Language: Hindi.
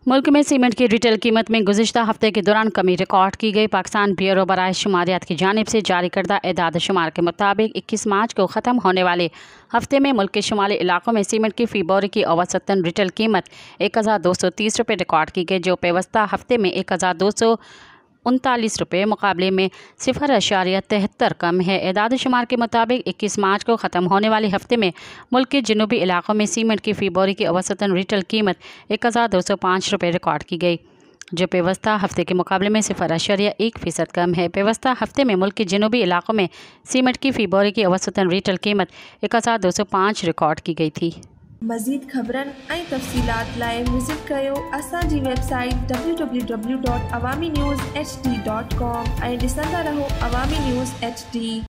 मुल्क में सीमेंट की रिटेल कीमत में गुज़िश्ता हफ्ते के दौरान कमी रिकॉर्ड की गई। पाकिस्तान ब्यूरो बराए शुमारियात की जानिब से जारी करदा एदाद शुमार के मुताबिक 21 मार्च को ख़त्म होने वाले हफ्ते में मुल्क के शुमाली इलाकों में सीमेंट की फ़ी बोरी की औसतन रिटेल कीमत 1230 रुपये रिकॉर्ड की गई, जो पेवस्ता हफ्ते में 1239 रुपये मुकाबले में 0.73 कम है। एदाद शुमार के मुताबिक 21 मार्च को ख़त्म होने वाले हफ्ते में मुल्क के जनूबी इलाकों में सीमेंट की फ़ी बोरी की औसतन रिटेल कीमत 1205 रुपये रिकॉर्ड की गई, जो पेवस्ता हफ्ते के मुकाबले में 0.1% कम है। पेवस्ता हफ्ते में मुल्क के जनूबी इलाकों में सीमेंट की फ़ी बोरी की औसतन रिटेल कीमत 1205 रिकॉर्ड की गई थी। मज़ीद ख़बरन ऐं तफ़सीलात लाइ विज़िट कयो असांजी वेबसाइट www.awamiNewsHD.com ऐं ॾिसंदा रहो अवामी न्यूज़ HD।